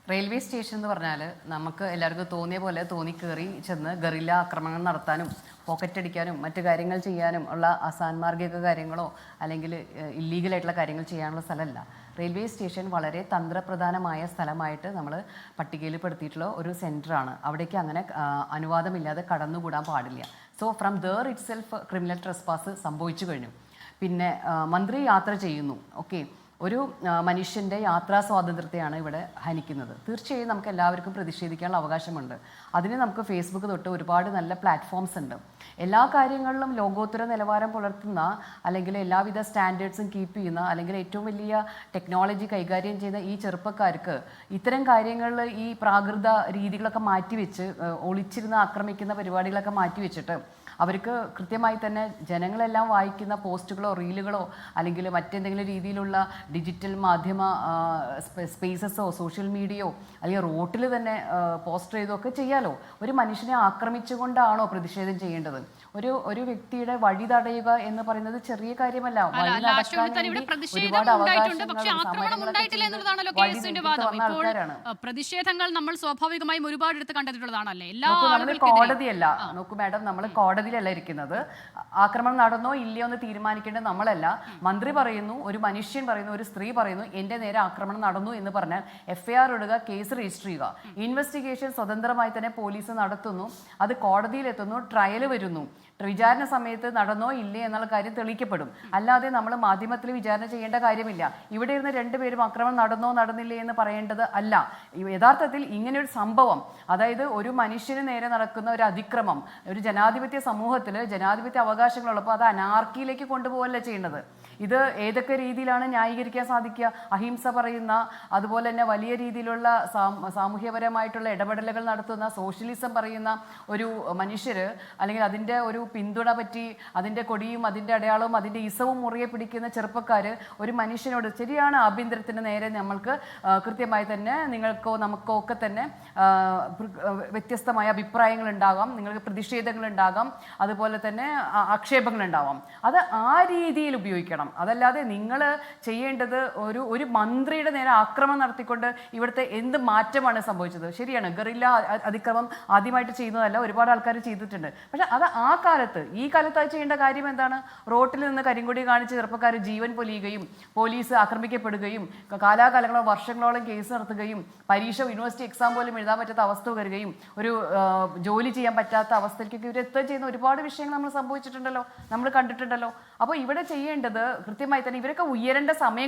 Railway station എന്ന് പറഞ്ഞാൽ നമുക്ക് എല്ലാവർക്കും തോന്നിയ പോലെ തോന്നിക്കേറി ചെന്ന് ഗറില്ല ആക്രമണങ്ങൾ നടത്താനും പോക്കറ്റ് അടിക്കാനും മറ്റു കാര്യങ്ങൾ ചെയ്യാനും ഉള്ള അസാൻമാർഗിക കാര്യങ്ങളോ അല്ലെങ്കിൽ ഇല്ലീഗലായിട്ടുള്ള കാര്യങ്ങൾ ചെയ്യാനുള്ള സ്ഥലമല്ല. റെയിൽവേ സ്റ്റേഷൻ വളരെ തന്ത്രപ്രധാനമായ സ്ഥലമായിട്ട് നമ്മൾ പട്ടികയിൽ പെടുത്തിയിട്ടുള്ള ഒരു സെൻറ്ററാണ്. അവിടേക്ക് അങ്ങനെ അനുവാദമില്ലാതെ കടന്നുകൂടാൻ പാടില്ല. So from there itself criminal trespass സംഭവിച്ചു കഴിഞ്ഞു. പിന്നെ മന്ത്രി യാത്ര ചെയ്യുന്നു, ഓക്കെ, ഒരു മനുഷ്യൻ്റെ യാത്രാ സ്വാതന്ത്ര്യത്തെയാണ് ഇവിടെ ഹനിക്കുന്നത്. തീർച്ചയായും നമുക്ക് എല്ലാവർക്കും പ്രതിഷേധിക്കാനുള്ള അവകാശമുണ്ട്. അതിന് നമുക്ക് ഫേസ്ബുക്ക് തൊട്ട് ഒരുപാട് നല്ല പ്ലാറ്റ്ഫോംസ് ഉണ്ട്. എല്ലാ കാര്യങ്ങളിലും ലോകോത്തര നിലവാരം പുലർത്തുന്ന അല്ലെങ്കിൽ എല്ലാവിധ സ്റ്റാൻഡേർഡ്സും കീപ്പ് ചെയ്യുന്ന അല്ലെങ്കിൽ ഏറ്റവും വലിയ ടെക്നോളജി കൈകാര്യം ചെയ്യുന്ന ഈ ചെറുപ്പക്കാർക്ക് ഇത്തരം കാര്യങ്ങളിൽ ഈ പ്രാകൃത രീതികളൊക്കെ മാറ്റിവെച്ച് ഒളിച്ചിരുന്ന് ആക്രമിക്കുന്ന പരിപാടികളൊക്കെ മാറ്റിവെച്ചിട്ട് അവർക്ക് കൃത്യമായി തന്നെ ജനങ്ങളെല്ലാം വായിക്കുന്ന പോസ്റ്റുകളോ റീലുകളോ അല്ലെങ്കിൽ മറ്റെന്തെങ്കിലും രീതിയിലുള്ള ഡിജിറ്റൽ മാധ്യമ സ്പേസസോ സോഷ്യൽ മീഡിയയോ അല്ലെങ്കിൽ റോട്ടിൽ തന്നെ പോസ്റ്റർ ചെയ്തോ ഒക്കെ ചെയ്യാലോ. ഒരു മനുഷ്യനെ ആക്രമിച്ചുകൊണ്ടാണോ പ്രതിഷേധം ചെയ്യേണ്ടത്? ഒരു വ്യക്തിയുടെ വഴി തടയുക എന്ന് പറയുന്നത് ചെറിയ കാര്യമല്ല. വഴി നടക്കാൻ ഒരുപാട് ആൾക്കാരാണ്. പ്രതിഷേധങ്ങൾ നമ്മൾ സ്വാഭാവികമായും ഒരുപാട് കണ്ടെത്തിയിട്ടുള്ളതാണല്ലേ. കോടതിയല്ല, നോക്കൂ മാഡം, നമ്മൾ കോടതിയിലല്ല ഇരിക്കുന്നത്. ആക്രമണം നടന്നോ ഇല്ലയോ എന്ന് തീരുമാനിക്കേണ്ടത് നമ്മളല്ല. മന്ത്രി പറയുന്നു, ഒരു മനുഷ്യൻ പറയുന്നു, ഒരു സ്ത്രീ പറയുന്നു എൻ്റെ നേരെ ആക്രമണം നടന്നു എന്ന് പറഞ്ഞാൽ FIR ഇടുക, കേസ് രജിസ്റ്റർ ചെയ്യുക. ഇൻവെസ്റ്റിഗേഷൻ സ്വതന്ത്രമായി തന്നെ പോലീസ് നടത്തുന്നു, അത് കോടതിയിലെത്തുന്നു, ട്രയൽ വരുന്നു. വിചാരണ സമയത്ത് നടന്നോ ഇല്ലേ എന്നുള്ള കാര്യം തെളിയിക്കപ്പെടും. അല്ലാതെ നമ്മൾ മാധ്യമത്തിൽ വിചാരണ ചെയ്യേണ്ട കാര്യമില്ല. ഇവിടെ ഇരുന്ന് രണ്ടുപേരും ആക്രമണം നടന്നോ നടന്നില്ലേ എന്ന് പറയേണ്ടത് അല്ല. യഥാർത്ഥത്തിൽ ഇങ്ങനെയൊരു സംഭവം, അതായത് ഒരു മനുഷ്യന് നേരെ നടക്കുന്ന ഒരു അതിക്രമം ഒരു ജനാധിപത്യ സമൂഹത്തിൽ ജനാധിപത്യ അവകാശങ്ങളുള്ളപ്പോൾ അത് അനാർക്കിയിലേക്ക് കൊണ്ടുപോകല്ല ചെയ്യേണ്ടത്. ഇത് ഏതൊക്കെ രീതിയിലാണ് ന്യായീകരിക്കാൻ സാധിക്കുക? അഹിംസ പറയുന്ന, അതുപോലെ തന്നെ വലിയ രീതിയിലുള്ള സാമൂഹ്യപരമായിട്ടുള്ള ഇടപെടലുകൾ നടത്തുന്ന, സോഷ്യലിസം പറയുന്ന ഒരു മനുഷ്യർ അല്ലെങ്കിൽ അതിൻ്റെ ഒരു പിന്തുണ പറ്റി അതിൻ്റെ കൊടിയും അതിൻ്റെ അടയാളവും അതിൻ്റെ ഇസവും മുറിയെ പിടിക്കുന്ന ചെറുപ്പക്കാർ ഒരു മനുഷ്യനോട്, ശരിയാണ്, ആഭ്യന്തരത്തിന് നേരെ നമ്മൾക്ക് കൃത്യമായി തന്നെ നിങ്ങൾക്കോ നമുക്കോ ഒക്കെ തന്നെ വ്യത്യസ്തമായ അഭിപ്രായങ്ങൾ ഉണ്ടാകാം, നിങ്ങൾക്ക് പ്രതിഷേധങ്ങൾ ഉണ്ടാകാം, അതുപോലെ തന്നെ ആക്ഷേപങ്ങൾ ഉണ്ടാവാം. അത് ആ രീതിയിൽ ഉപയോഗിക്കണം. അതല്ലാതെ നിങ്ങൾ ചെയ്യേണ്ടത് ഒരു മന്ത്രിയുടെ നേരെ ആക്രമണം നടത്തിക്കൊണ്ട് ഇവിടുത്തെ എന്ത് മാറ്റമാണ് സംഭവിച്ചത്? ശരിയാണ്, ഗറില്ല അതിക്രമം ആദ്യമായിട്ട് ചെയ്യുന്നതല്ല, ഒരുപാട് ആൾക്കാർ ചെയ്തിട്ടുണ്ട്. പക്ഷെ അത് ഈ കാലത്ത് ചെയ്യേണ്ട കാര്യം എന്താണ്? റോട്ടിൽ നിന്ന് കരിങ്കൊടി കാണിച്ച് ചെറുപ്പക്കാർ ജീവൻ പൊലിയുകയും പോലീസ് ആക്രമിക്കപ്പെടുകയും കാലാകാലങ്ങളോ വർഷങ്ങളോളം കേസ് നടത്തുകയും പരീക്ഷ യൂണിവേഴ്സിറ്റി എക്സാം പോലും എഴുതാൻ പറ്റാത്ത അവസ്ഥ വരികയും ഒരു ജോലി ചെയ്യാൻ പറ്റാത്ത അവസ്ഥയ്ക്കൊക്കെ ഇവരെത്തുകയും ചെയ്യുന്ന ഒരുപാട് വിഷയങ്ങൾ നമ്മൾ സംഭവിച്ചിട്ടുണ്ടല്ലോ, നമ്മൾ കണ്ടിട്ടുണ്ടല്ലോ. അപ്പോൾ ഇവിടെ ചെയ്യേണ്ടത് കൃത്യമായി തന്നെ ഇവരൊക്കെ ഉയരേണ്ട സമയം